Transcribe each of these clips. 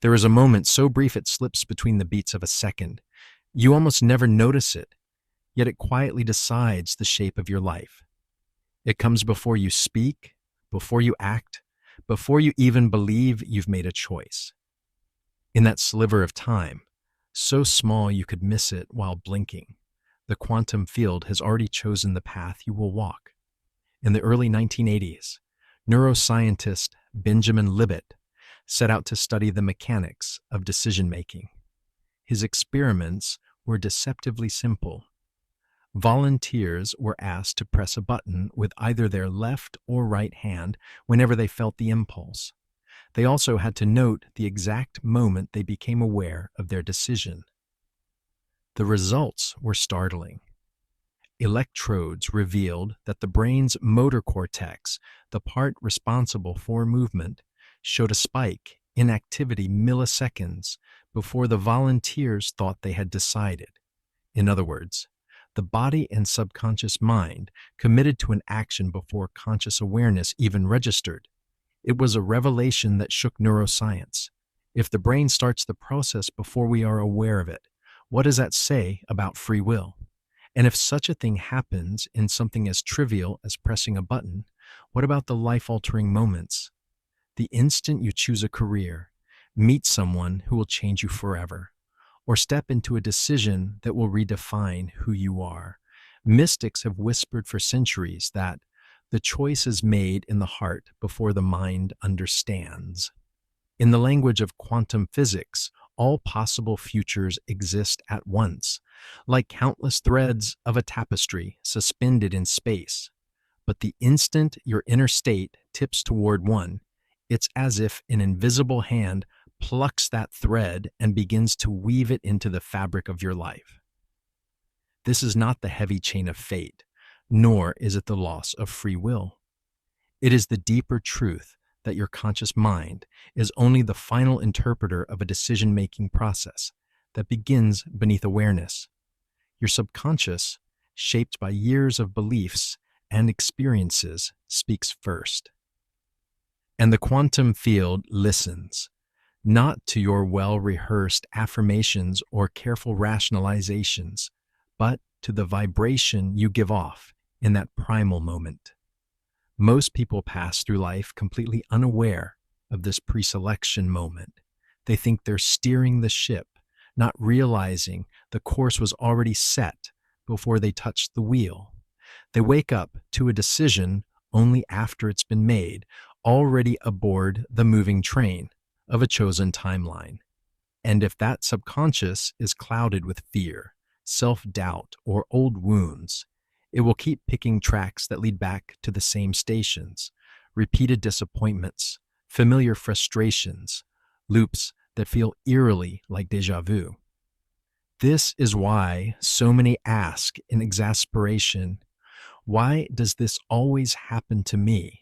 There is a moment so brief it slips between the beats of a second. You almost never notice it, yet it quietly decides the shape of your life. It comes before you speak, before you act, before you even believe you've made a choice. In that sliver of time, so small you could miss it while blinking, the quantum field has already chosen the path you will walk. In the early 1980s, neuroscientist Benjamin Libet set out to study the mechanics of decision-making. His experiments were deceptively simple. Volunteers were asked to press a button with either their left or right hand whenever they felt the impulse. They also had to note the exact moment they became aware of their decision. The results were startling. Electrodes revealed that the brain's motor cortex, the part responsible for movement, showed a spike in activity milliseconds before the volunteers thought they had decided. In other words, the body and subconscious mind committed to an action before conscious awareness even registered. It was a revelation that shook neuroscience. If the brain starts the process before we are aware of it, what does that say about free will? And if such a thing happens in something as trivial as pressing a button, what about the life-altering moments? The instant you choose a career, meet someone who will change you forever, or step into a decision that will redefine who you are. Mystics have whispered for centuries that the choice is made in the heart before the mind understands. In the language of quantum physics, all possible futures exist at once, like countless threads of a tapestry suspended in space. But the instant your inner state tips toward one, it's as if an invisible hand plucks that thread and begins to weave it into the fabric of your life. This is not the heavy chain of fate, nor is it the loss of free will. It is the deeper truth that your conscious mind is only the final interpreter of a decision-making process that begins beneath awareness. Your subconscious, shaped by years of beliefs and experiences, speaks first. And the quantum field listens, not to your well-rehearsed affirmations or careful rationalizations, but to the vibration you give off in that primal moment. Most people pass through life completely unaware of this pre-selection moment. They think they're steering the ship, not realizing the course was already set before they touched the wheel. They wake up to a decision only after it's been made, already aboard the moving train of a chosen timeline. And if that subconscious is clouded with fear, self-doubt, or old wounds, it will keep picking tracks that lead back to the same stations, repeated disappointments, familiar frustrations, loops that feel eerily like déjà vu. This is why so many ask in exasperation, why does this always happen to me?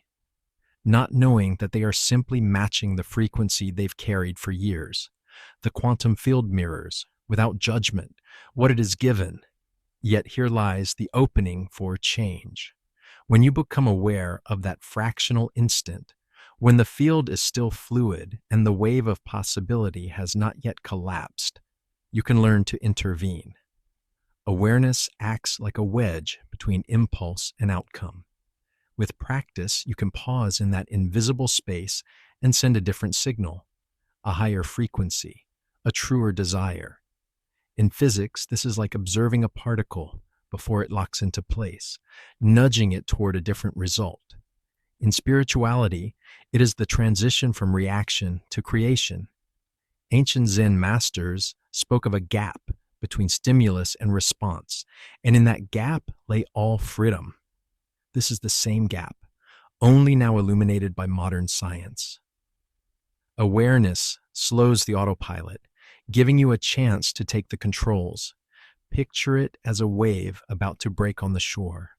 Not knowing that they are simply matching the frequency they've carried for years. The quantum field mirrors, without judgment, what it is given. Yet here lies the opening for change. When you become aware of that fractional instant, when the field is still fluid and the wave of possibility has not yet collapsed, you can learn to intervene. Awareness acts like a wedge between impulse and outcome. With practice, you can pause in that invisible space and send a different signal, a higher frequency, a truer desire. In physics, this is like observing a particle before it locks into place, nudging it toward a different result. In spirituality, it is the transition from reaction to creation. Ancient Zen masters spoke of a gap between stimulus and response, and in that gap lay all freedom. This is the same gap, only now illuminated by modern science. Awareness slows the autopilot, giving you a chance to take the controls. Picture it as a wave about to break on the shore.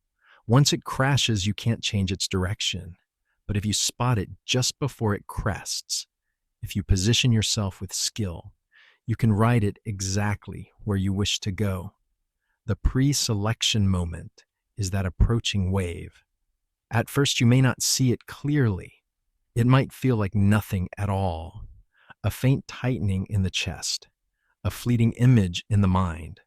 Once it crashes, you can't change its direction. But if you spot it just before it crests, if you position yourself with skill, you can ride it exactly where you wish to go. The pre-selection moment is that approaching wave. At first, you may not see it clearly. It might feel like nothing at all. A faint tightening in the chest, a fleeting image in the mind,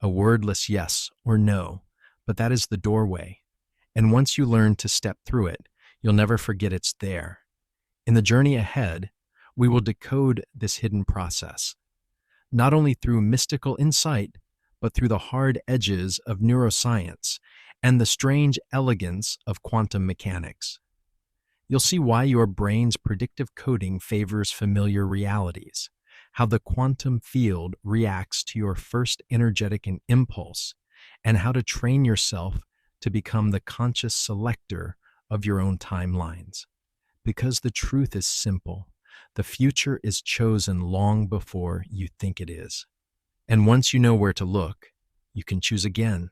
a wordless yes or no, but that is the doorway. And once you learn to step through it, you'll never forget it's there. In the journey ahead, we will decode this hidden process, not only through mystical insight, but through the hard edges of neuroscience and the strange elegance of quantum mechanics. You'll see why your brain's predictive coding favors familiar realities, how the quantum field reacts to your first energetic impulse, and how to train yourself to become the conscious selector of your own timelines. Because the truth is simple. The future is chosen long before you think it is. And once you know where to look, you can choose again.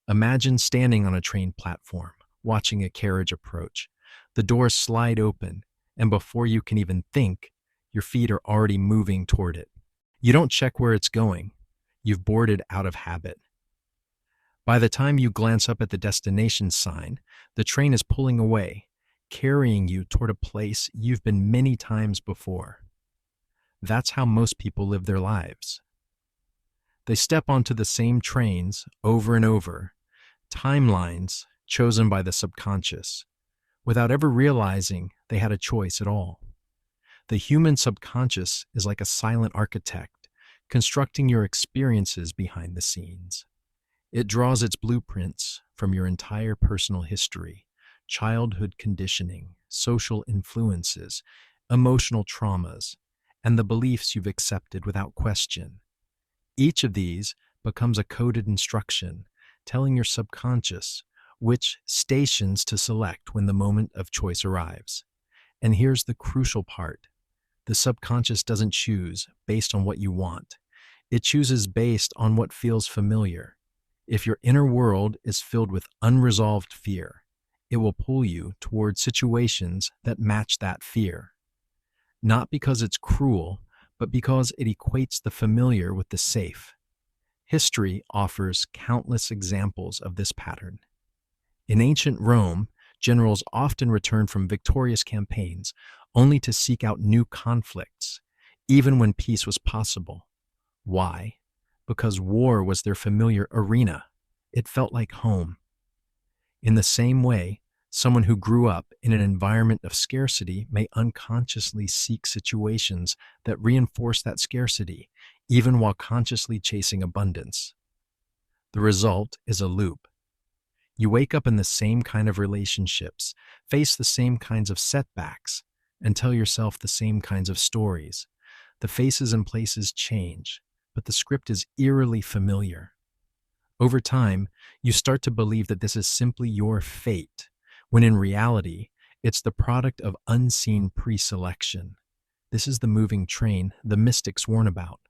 Imagine standing on a train platform, watching a carriage approach. The doors slide open, and before you can even think, your feet are already moving toward it. You don't check where it's going. You've boarded out of habit. By the time you glance up at the destination sign, the train is pulling away, carrying you toward a place you've been many times before. That's how most people live their lives. They step onto the same trains over and over, timelines chosen by the subconscious, without ever realizing they had a choice at all. The human subconscious is like a silent architect, constructing your experiences behind the scenes. It draws its blueprints from your entire personal history, childhood conditioning, social influences, emotional traumas, and the beliefs you've accepted without question. Each of these becomes a coded instruction, telling your subconscious which stations to select when the moment of choice arrives. And here's the crucial part. The subconscious doesn't choose based on what you want. It chooses based on what feels familiar. If your inner world is filled with unresolved fear, it will pull you toward situations that match that fear. Not because it's cruel, but because it equates the familiar with the safe. History offers countless examples of this pattern. In ancient Rome, generals often returned from victorious campaigns only to seek out new conflicts, even when peace was possible. Why? Because war was their familiar arena. It felt like home. In the same way, someone who grew up in an environment of scarcity may unconsciously seek situations that reinforce that scarcity, even while consciously chasing abundance. The result is a loop. You wake up in the same kind of relationships, face the same kinds of setbacks, and tell yourself the same kinds of stories. The faces and places change, but the script is eerily familiar. Over time, you start to believe that this is simply your fate, when in reality, it's the product of unseen pre-selection. This is the moving train the mystics warn about.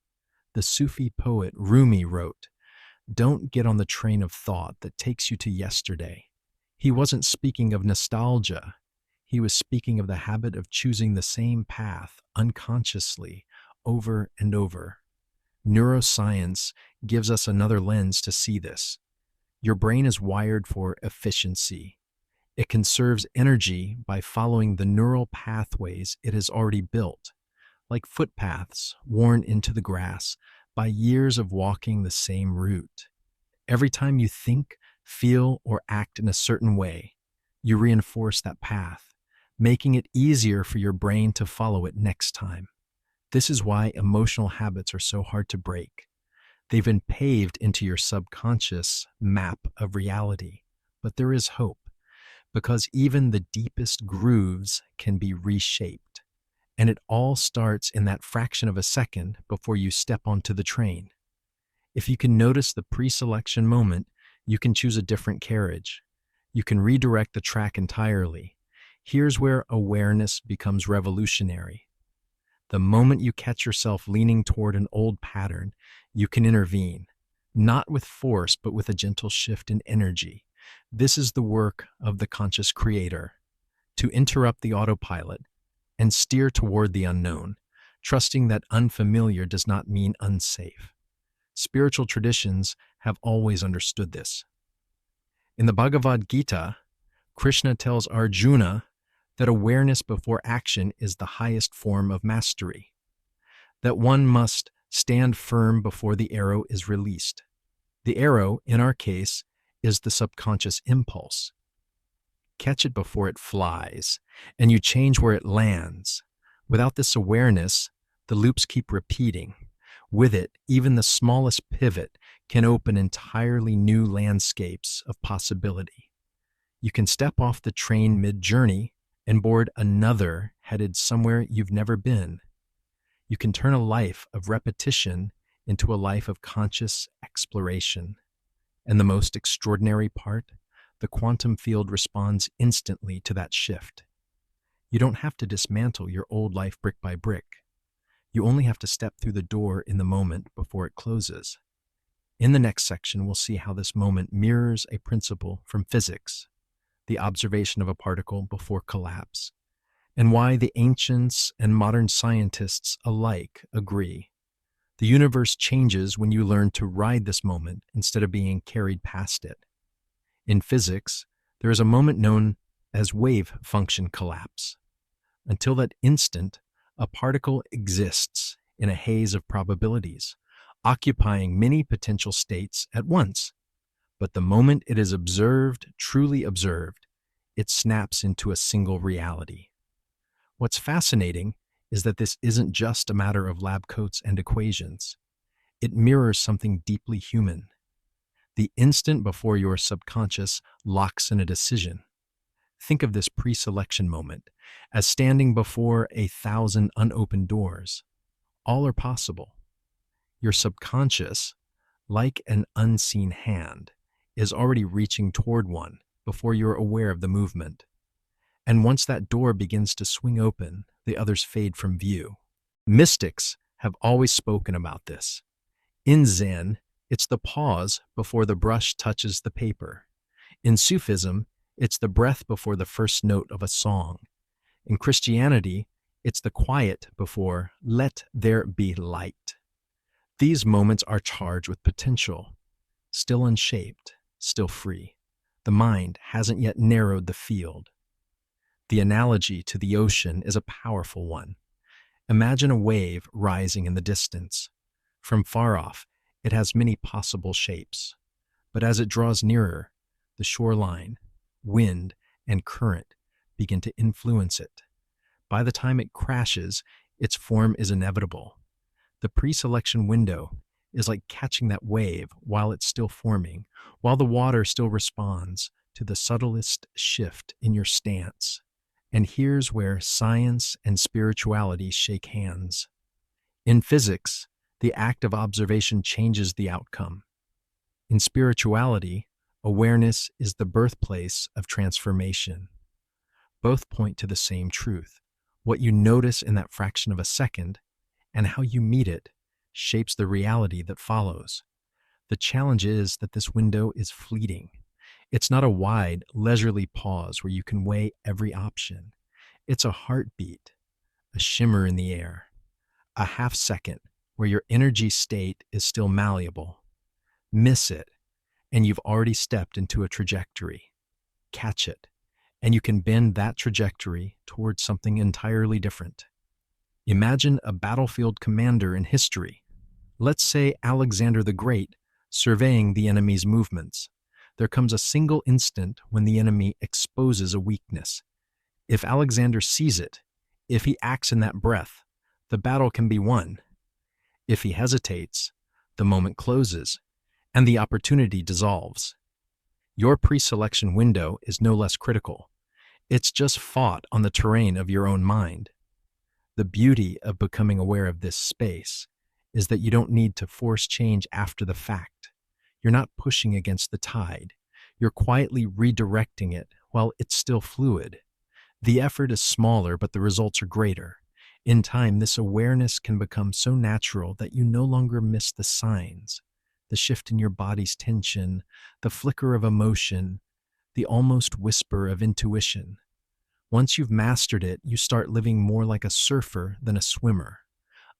The Sufi poet Rumi wrote, "Don't get on the train of thought that takes you to yesterday." He wasn't speaking of nostalgia. He was speaking of the habit of choosing the same path unconsciously over and over. Neuroscience gives us another lens to see this. Your brain is wired for efficiency. It conserves energy by following the neural pathways it has already built, like footpaths worn into the grass by years of walking the same route. Every time you think, feel, or act in a certain way, you reinforce that path, making it easier for your brain to follow it next time. This is why emotional habits are so hard to break. They've been paved into your subconscious map of reality. But there is hope, because even the deepest grooves can be reshaped. And it all starts in that fraction of a second before you step onto the train. If you can notice the pre-selection moment, you can choose a different carriage. You can redirect the track entirely. Here's where awareness becomes revolutionary. The moment you catch yourself leaning toward an old pattern, you can intervene, not with force, but with a gentle shift in energy. This is the work of the conscious creator, to interrupt the autopilot and steer toward the unknown, trusting that unfamiliar does not mean unsafe. Spiritual traditions have always understood this. In the Bhagavad Gita, Krishna tells Arjuna that awareness before action is the highest form of mastery, that one must stand firm before the arrow is released. The arrow, in our case, is the subconscious impulse. Catch it before it flies, and you change where it lands. Without this awareness, the loops keep repeating. With it, even the smallest pivot can open entirely new landscapes of possibility. You can step off the train mid-journey and board another headed somewhere you've never been. You can turn a life of repetition into a life of conscious exploration. And the most extraordinary part, the quantum field responds instantly to that shift. You don't have to dismantle your old life brick by brick. You only have to step through the door in the moment before it closes. In the next section, we'll see how this moment mirrors a principle from physics, the observation of a particle before collapse, and why the ancients and modern scientists alike agree. The universe changes when you learn to ride this moment instead of being carried past it. In physics, there is a moment known as wave function collapse. Until that instant, a particle exists in a haze of probabilities, occupying many potential states at once. But the moment it is observed, truly observed, it snaps into a single reality. What's fascinating is that this isn't just a matter of lab coats and equations. It mirrors something deeply human. The instant before your subconscious locks in a decision. Think of this pre-selection moment as standing before 1,000 unopened doors. All are possible. Your subconscious, like an unseen hand, is already reaching toward one before you're aware of the movement. And once that door begins to swing open, the others fade from view. Mystics have always spoken about this. In Zen, it's the pause before the brush touches the paper. In Sufism, it's the breath before the first note of a song. In Christianity, it's the quiet before "let there be light." These moments are charged with potential, still unshaped, still free. The mind hasn't yet narrowed the field. The analogy to the ocean is a powerful one. Imagine a wave rising in the distance. From far off, it has many possible shapes. But as it draws nearer, the shoreline, wind, and current begin to influence it. By the time it crashes, its form is inevitable. The pre-selection window is like catching that wave while it's still forming, while the water still responds to the subtlest shift in your stance. And here's where science and spirituality shake hands. In physics, the act of observation changes the outcome. In spirituality, awareness is the birthplace of transformation. Both point to the same truth. What you notice in that fraction of a second and how you meet it shapes the reality that follows. The challenge is that this window is fleeting. It's not a wide, leisurely pause where you can weigh every option. It's a heartbeat, a shimmer in the air, a half second where your energy state is still malleable. Miss it, and you've already stepped into a trajectory. Catch it, and you can bend that trajectory towards something entirely different. Imagine a battlefield commander in history. Let's say Alexander the Great, surveying the enemy's movements. There comes a single instant when the enemy exposes a weakness. If Alexander sees it, if he acts in that breath, the battle can be won. If he hesitates, the moment closes, and the opportunity dissolves. Your pre-selection window is no less critical. It's just fought on the terrain of your own mind. The beauty of becoming aware of this space is that you don't need to force change after the fact. You're not pushing against the tide. You're quietly redirecting it while it's still fluid. The effort is smaller, but the results are greater. In time, this awareness can become so natural that you no longer miss the signs, the shift in your body's tension, the flicker of emotion, the almost whisper of intuition. Once you've mastered it, you start living more like a surfer than a swimmer,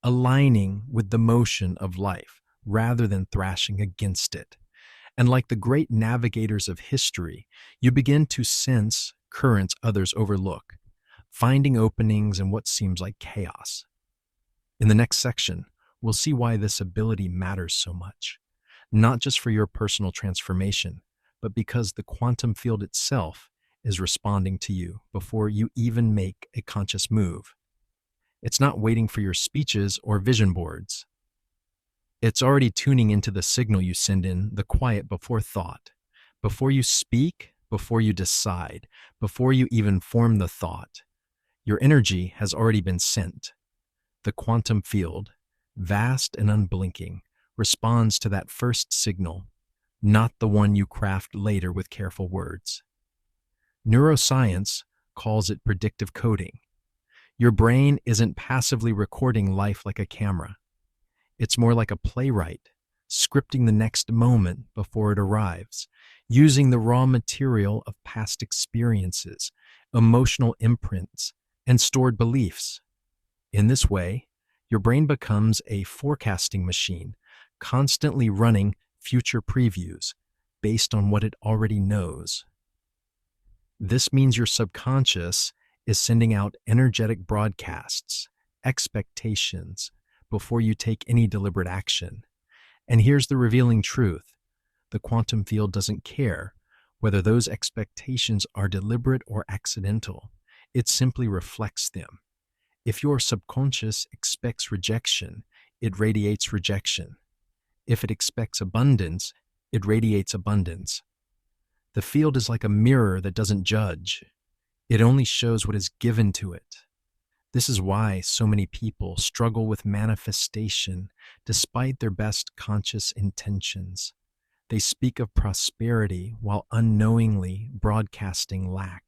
aligning with the motion of life rather than thrashing against it. And like the great navigators of history, you begin to sense currents others overlook, finding openings in what seems like chaos. In the next section, we'll see why this ability matters so much, not just for your personal transformation, but because the quantum field itself is responding to you before you even make a conscious move. It's not waiting for your speeches or vision boards. It's already tuning into the signal you send in, the quiet before thought. Before you speak, before you decide, before you even form the thought, your energy has already been sent. The quantum field, vast and unblinking, responds to that first signal, not the one you craft later with careful words. Neuroscience calls it predictive coding. Your brain isn't passively recording life like a camera. It's more like a playwright, scripting the next moment before it arrives, using the raw material of past experiences, emotional imprints, and stored beliefs. In this way, your brain becomes a forecasting machine, constantly running future previews based on what it already knows. This means your subconscious is sending out energetic broadcasts, expectations, before you take any deliberate action. And here's the revealing truth. The quantum field doesn't care whether those expectations are deliberate or accidental. It simply reflects them. If your subconscious expects rejection, it radiates rejection. If it expects abundance, it radiates abundance. The field is like a mirror that doesn't judge. It only shows what is given to it. This is why so many people struggle with manifestation despite their best conscious intentions. They speak of prosperity while unknowingly broadcasting lack.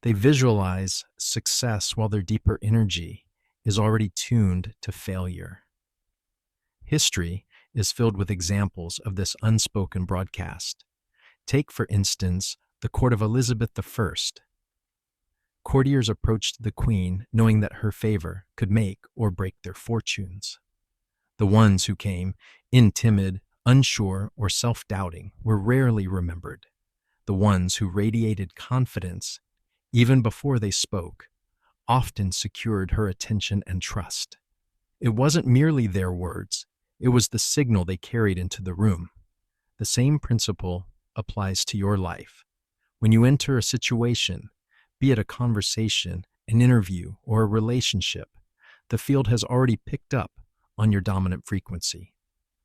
They visualize success while their deeper energy is already tuned to failure. History is filled with examples of this unspoken broadcast. Take, for instance, the court of Elizabeth I. Courtiers approached the queen knowing that her favor could make or break their fortunes. The ones who came in timid, unsure, or self-doubting were rarely remembered. The ones who radiated confidence, even before they spoke, often secured her attention and trust. It wasn't merely their words, it was the signal they carried into the room. The same principle applies to your life. When you enter a situation, be it a conversation, an interview, or a relationship, the field has already picked up on your dominant frequency.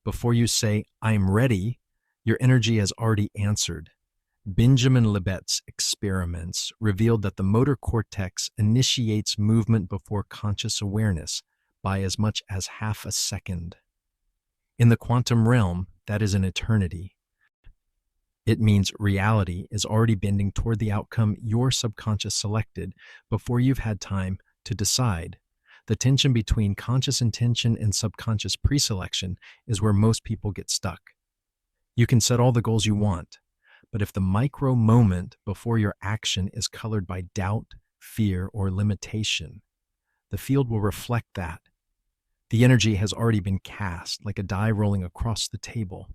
Before you say, "I'm ready," your energy has already answered. Benjamin Libet's experiments revealed that the motor cortex initiates movement before conscious awareness by as much as half a second. In the quantum realm, that is an eternity. It means reality is already bending toward the outcome your subconscious selected before you've had time to decide. The tension between conscious intention and subconscious preselection is where most people get stuck. You can set all the goals you want, but if the micro moment before your action is colored by doubt, fear, or limitation, the field will reflect that. The energy has already been cast like a die rolling across the table,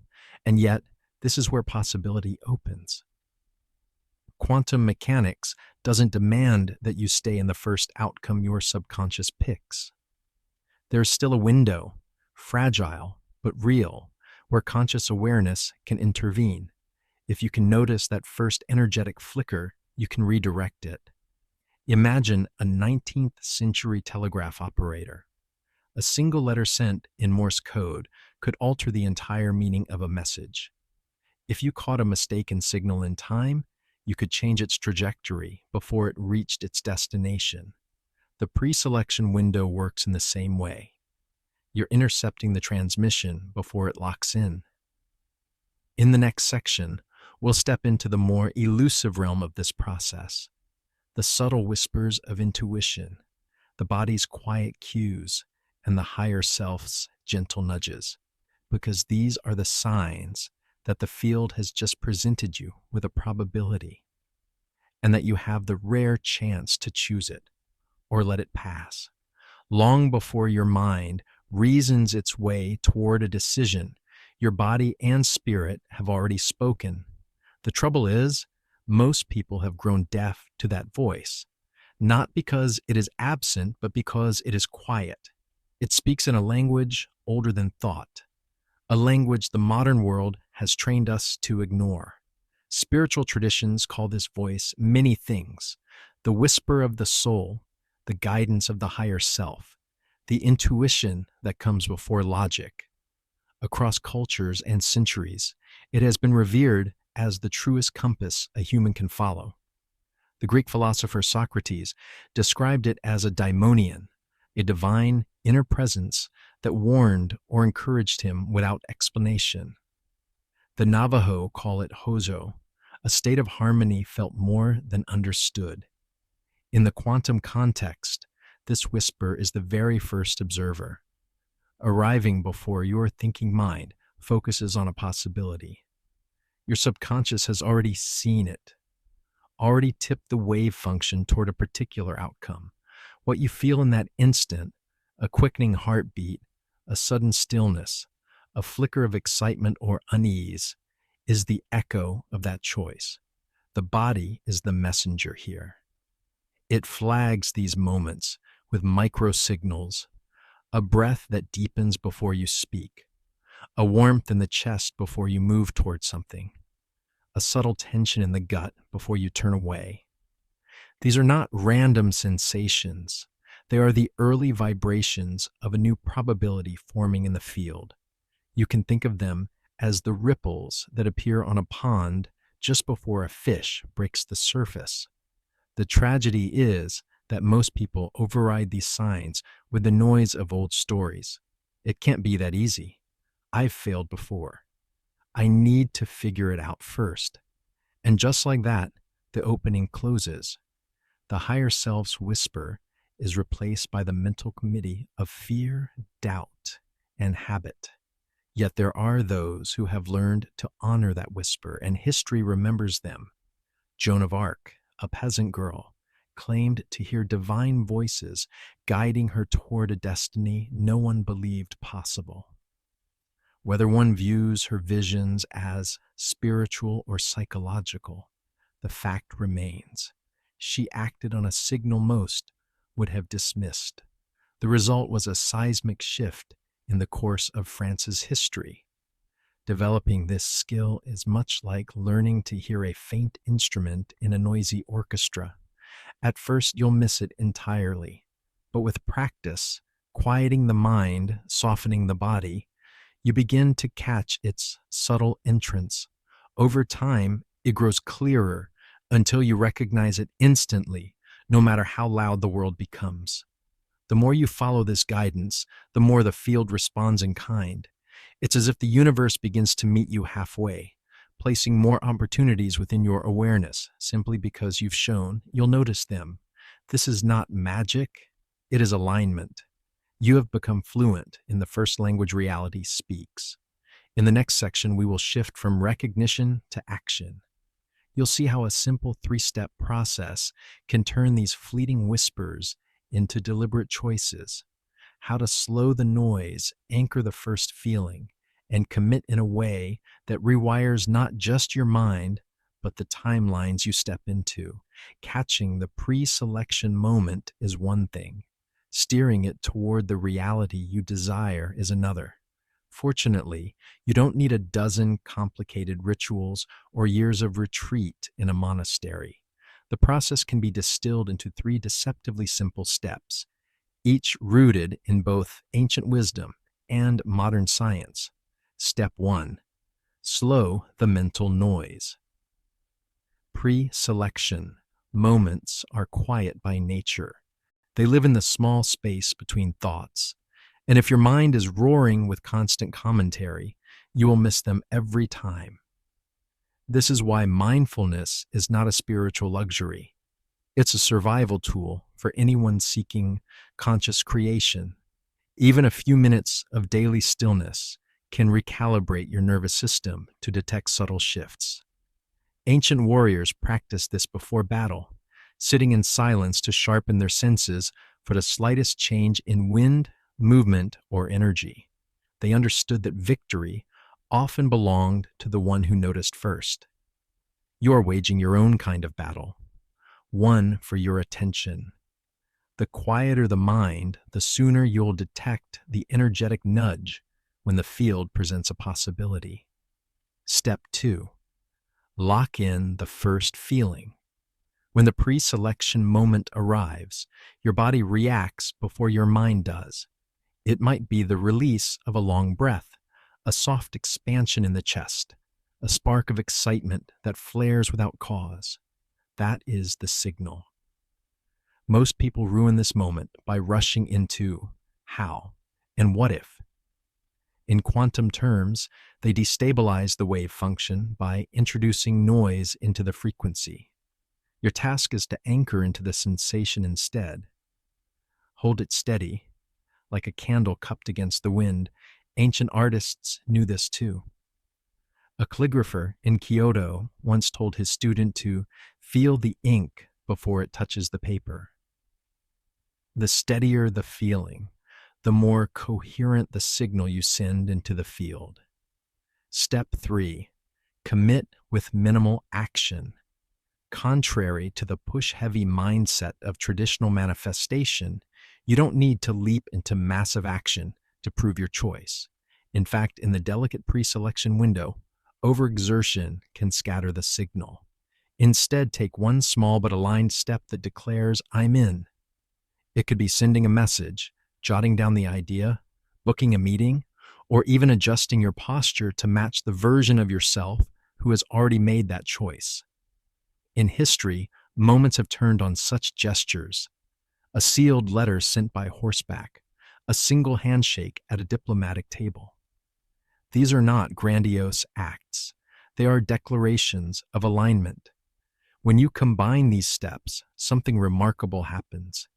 and yet this is where possibility opens. Quantum mechanics doesn't demand that you stay in the first outcome your subconscious picks. There's still a window, fragile but real, where conscious awareness can intervene. If you can notice that first energetic flicker, you can redirect it. Imagine a 19th century telegraph operator. A single letter sent in Morse code could alter the entire meaning of a message. If you caught a mistaken signal in time, you could change its trajectory before it reached its destination. The pre-selection window works in the same way. You're intercepting the transmission before it locks in. In the next section, we'll step into the more elusive realm of this process, the subtle whispers of intuition, the body's quiet cues, and the higher self's gentle nudges, because these are the signs that the field has just presented you with a probability, and that you have the rare chance to choose it or let it pass. Long before your mind reasons its way toward a decision, your body and spirit have already spoken. The trouble is, most people have grown deaf to that voice, not because it is absent, but because it is quiet. It speaks in a language older than thought, a language the modern world has trained us to ignore. Spiritual traditions call this voice many things: the whisper of the soul, the guidance of the higher self, the intuition that comes before logic. Across cultures and centuries, it has been revered as the truest compass a human can follow. The Greek philosopher Socrates described it as a daimonion, a divine inner presence that warned or encouraged him without explanation. The Navajo call it hozo, a state of harmony felt more than understood. In the quantum context, this whisper is the very first observer, arriving before your thinking mind focuses on a possibility. Your subconscious has already seen it, already tipped the wave function toward a particular outcome. What you feel in that instant, a quickening heartbeat, a sudden stillness, a flicker of excitement or unease, is the echo of that choice. The body is the messenger here. It flags these moments with microsignals: a breath that deepens before you speak, a warmth in the chest before you move towards something, a subtle tension in the gut before you turn away. These are not random sensations. They are the early vibrations of a new probability forming in the field. You can think of them as the ripples that appear on a pond just before a fish breaks the surface. The tragedy is that most people override these signs with the noise of old stories. It can't be that easy. I've failed before. I need to figure it out first. And just like that, the opening closes. The higher self's whisper is replaced by the mental committee of fear, doubt, and habit. Yet there are those who have learned to honor that whisper, and history remembers them. Joan of Arc, a peasant girl, claimed to hear divine voices guiding her toward a destiny no one believed possible. Whether one views her visions as spiritual or psychological, the fact remains: she acted on a signal most would have dismissed. The result was a seismic shift in the course of France's history. Developing this skill is much like learning to hear a faint instrument in a noisy orchestra. At first, you'll miss it entirely, but with practice, quieting the mind, softening the body, you begin to catch its subtle entrance. Over time, it grows clearer until you recognize it instantly, no matter how loud the world becomes. The more you follow this guidance, the more the field responds in kind. It's as if the universe begins to meet you halfway, placing more opportunities within your awareness simply because you've shown you'll notice them. This is not magic, it is alignment. You have become fluent in the first language reality speaks. In the next section, we will shift from recognition to action. You'll see how a simple 3-step process can turn these fleeting whispers into deliberate choices, how to slow the noise, anchor the first feeling, and commit in a way that rewires not just your mind, but the timelines you step into. Catching the pre-selection moment is one thing. Steering it toward the reality you desire is another. Fortunately, you don't need a dozen complicated rituals or years of retreat in a monastery. The process can be distilled into 3 deceptively simple steps, each rooted in both ancient wisdom and modern science. Step 1. Slow the mental noise. Pre-selection. Moments are quiet by nature. They live in the small space between thoughts. And if your mind is roaring with constant commentary, you will miss them every time. This is why mindfulness is not a spiritual luxury. It's a survival tool for anyone seeking conscious creation. Even a few minutes of daily stillness can recalibrate your nervous system to detect subtle shifts. Ancient warriors practiced this before battle, sitting in silence to sharpen their senses for the slightest change in wind, movement, or energy. They understood that victory often belonged to the one who noticed first. You are waging your own kind of battle, one for your attention. The quieter the mind, the sooner you'll detect the energetic nudge when the field presents a possibility. Step 2. Lock in the first feeling. When the pre-selection moment arrives, your body reacts before your mind does. It might be the release of a long breath, a soft expansion in the chest, a spark of excitement that flares without cause. That is the signal. Most people ruin this moment by rushing into how and what if. In quantum terms, they destabilize the wave function by introducing noise into the frequency. Your task is to anchor into the sensation instead. Hold it steady, like a candle cupped against the wind. Ancient artists knew this too. A calligrapher in Kyoto once told his student to feel the ink before it touches the paper. The steadier the feeling, the more coherent the signal you send into the field. Step 3. Commit with minimal action. Contrary to the push-heavy mindset of traditional manifestation, you don't need to leap into massive action to prove your choice. In fact, in the delicate pre-selection window, overexertion can scatter the signal. Instead, take one small but aligned step that declares, "I'm in." It could be sending a message, jotting down the idea, booking a meeting, or even adjusting your posture to match the version of yourself who has already made that choice. In history, moments have turned on such gestures. A sealed letter sent by horseback, a single handshake at a diplomatic table. These are not grandiose acts. They are declarations of alignment. When you combine these steps, something remarkable happens.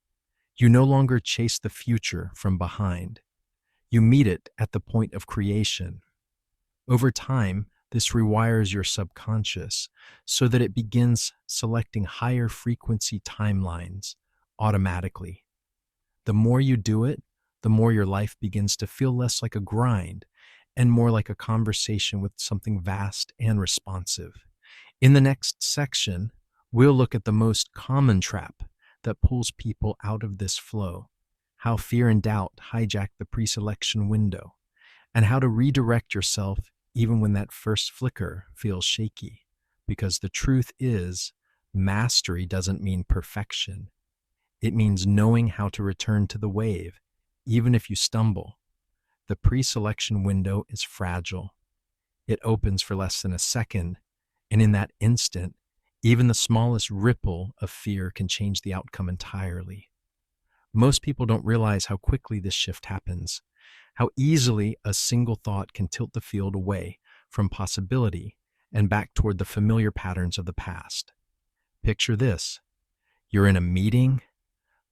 You no longer chase the future from behind. You meet it at the point of creation. Over time, this rewires your subconscious so that it begins selecting higher frequency timelines automatically. The more you do it, the more your life begins to feel less like a grind and more like a conversation with something vast and responsive. In the next section, we'll look at the most common trap that pulls people out of this flow, how fear and doubt hijack the pre-selection window, and how to redirect yourself even when that first flicker feels shaky. Because the truth is, mastery doesn't mean perfection. It means knowing how to return to the wave, even if you stumble. The pre-selection window is fragile. It opens for less than a second, and in that instant, even the smallest ripple of fear can change the outcome entirely. Most people don't realize how quickly this shift happens, how easily a single thought can tilt the field away from possibility and back toward the familiar patterns of the past. Picture this. You're in a meeting.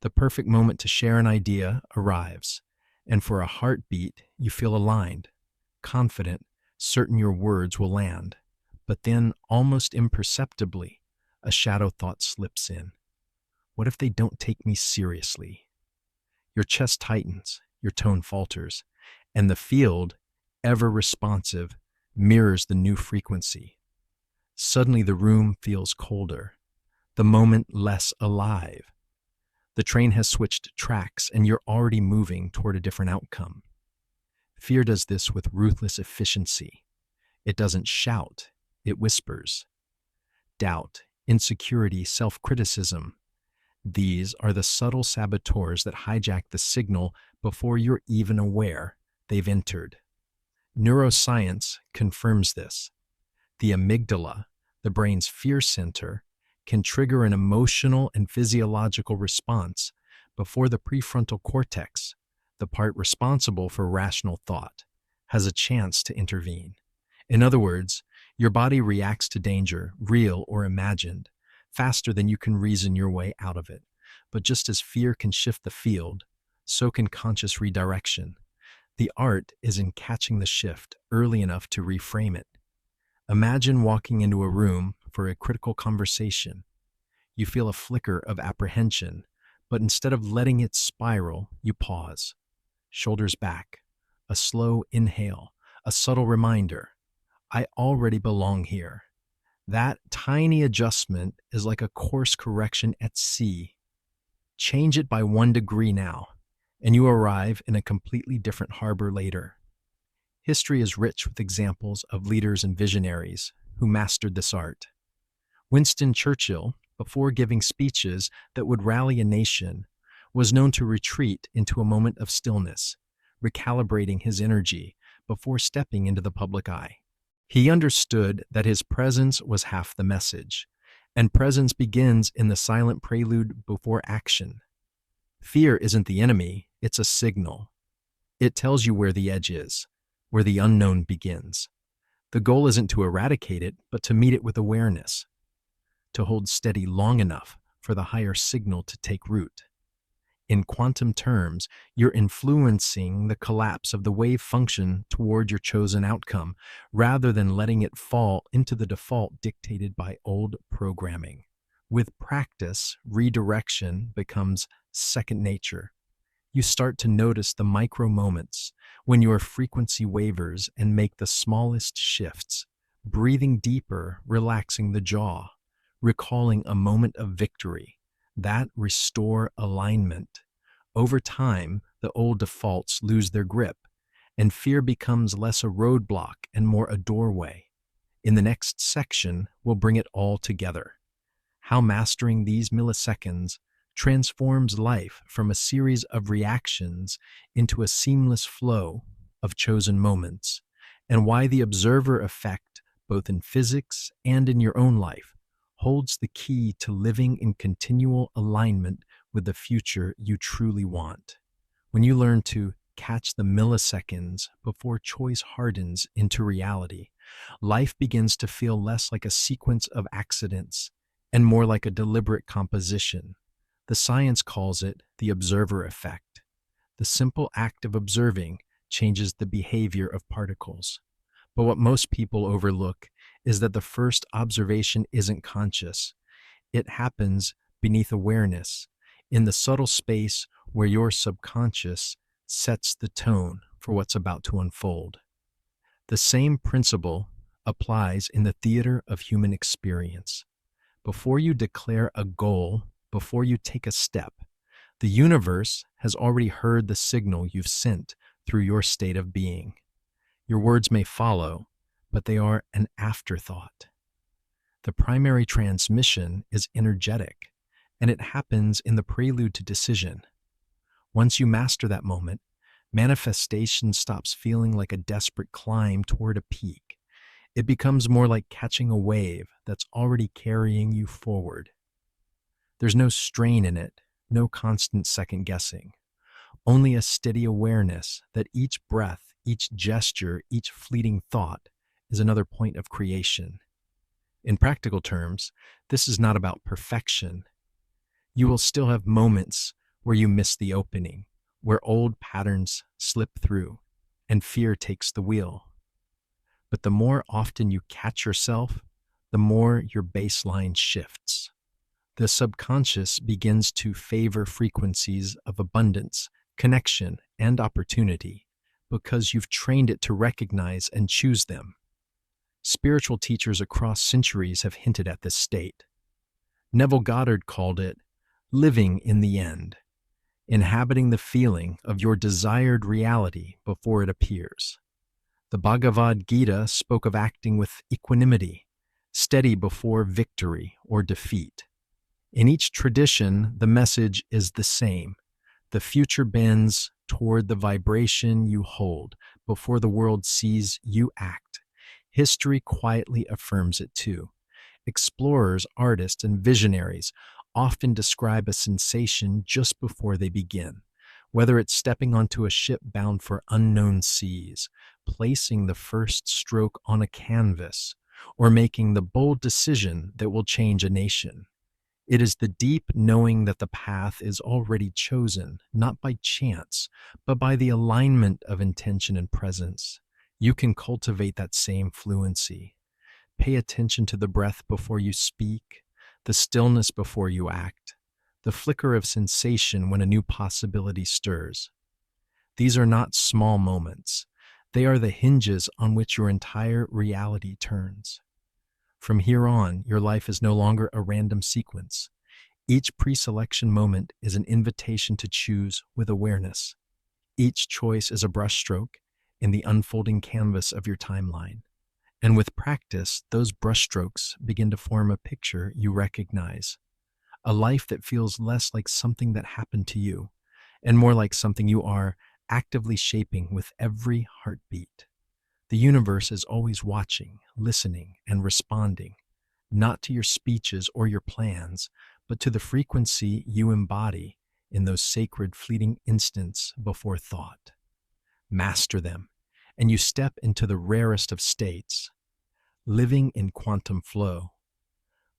The perfect moment to share an idea arrives, and for a heartbeat, you feel aligned, confident, certain your words will land. But then, almost imperceptibly, a shadow thought slips in. What if they don't take me seriously? Your chest tightens, your tone falters, and the field, ever responsive, mirrors the new frequency. Suddenly the room feels colder, the moment less alive. The train has switched tracks and you're already moving toward a different outcome. Fear does this with ruthless efficiency. It doesn't shout, it whispers. Doubt, insecurity, self-criticism. These are the subtle saboteurs that hijack the signal before you're even aware they've entered. Neuroscience confirms this. The amygdala, the brain's fear center, can trigger an emotional and physiological response before the prefrontal cortex, the part responsible for rational thought, has a chance to intervene. In other words, your body reacts to danger, real or imagined, faster than you can reason your way out of it. But just as fear can shift the field, so can conscious redirection. The art is in catching the shift early enough to reframe it. Imagine walking into a room for a critical conversation. You feel a flicker of apprehension, but instead of letting it spiral, you pause. Shoulders back, a slow inhale, a subtle reminder. I already belong here. That tiny adjustment is like a course correction at sea. Change it by 1 degree now, and you arrive in a completely different harbor later. History is rich with examples of leaders and visionaries who mastered this art. Winston Churchill, before giving speeches that would rally a nation, was known to retreat into a moment of stillness, recalibrating his energy before stepping into the public eye. He understood that his presence was half the message, and presence begins in the silent prelude before action. Fear isn't the enemy, it's a signal. It tells you where the edge is, where the unknown begins. The goal isn't to eradicate it, but to meet it with awareness, to hold steady long enough for the higher signal to take root. In quantum terms, you're influencing the collapse of the wave function toward your chosen outcome, rather than letting it fall into the default dictated by old programming. With practice, redirection becomes second nature. You start to notice the micro moments when your frequency wavers and make the smallest shifts, breathing deeper, relaxing the jaw, recalling a moment of victory. That restore alignment. Over time, the old defaults lose their grip, and fear becomes less a roadblock and more a doorway. In the next section, we'll bring it all together. How mastering these milliseconds transforms life from a series of reactions into a seamless flow of chosen moments, and why the observer effect, both in physics and in your own life, holds the key to living in continual alignment with the future you truly want. When you learn to catch the milliseconds before choice hardens into reality, life begins to feel less like a sequence of accidents and more like a deliberate composition. The science calls it the observer effect. The simple act of observing changes the behavior of particles. But what most people overlook is that the first observation isn't conscious. It happens beneath awareness, in the subtle space where your subconscious sets the tone for what's about to unfold. The same principle applies in the theater of human experience. Before you declare a goal, before you take a step, the universe has already heard the signal you've sent through your state of being. Your words may follow, but they are an afterthought. The primary transmission is energetic, and it happens in the prelude to decision. Once you master that moment, manifestation stops feeling like a desperate climb toward a peak. It becomes more like catching a wave that's already carrying you forward. There's no strain in it, no constant second guessing, only a steady awareness that each breath, each gesture, each fleeting thought is another point of creation. In practical terms, this is not about perfection. You will still have moments where you miss the opening, where old patterns slip through and fear takes the wheel. But the more often you catch yourself, the more your baseline shifts. The subconscious begins to favor frequencies of abundance, connection, and opportunity because you've trained it to recognize and choose them. Spiritual teachers across centuries have hinted at this state. Neville Goddard called it living in the end, inhabiting the feeling of your desired reality before it appears. The Bhagavad Gita spoke of acting with equanimity, steady before victory or defeat. In each tradition, the message is the same. The future bends toward the vibration you hold before the world sees you act. History quietly affirms it too. Explorers, artists, and visionaries often describe a sensation just before they begin, whether it's stepping onto a ship bound for unknown seas, placing the first stroke on a canvas, or making the bold decision that will change a nation. It is the deep knowing that the path is already chosen, not by chance, but by the alignment of intention and presence. You can cultivate that same fluency. Pay attention to the breath before you speak, the stillness before you act, the flicker of sensation when a new possibility stirs. These are not small moments. They are the hinges on which your entire reality turns. From here on, your life is no longer a random sequence. Each pre-selection moment is an invitation to choose with awareness. Each choice is a brushstroke in the unfolding canvas of your timeline. And with practice, those brushstrokes begin to form a picture you recognize. A life that feels less like something that happened to you and more like something you are actively shaping with every heartbeat. The universe is always watching, listening, and responding, not to your speeches or your plans, but to the frequency you embody in those sacred fleeting instants before thought. Master them, and you step into the rarest of states, living in quantum flow,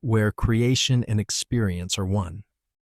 where creation and experience are one.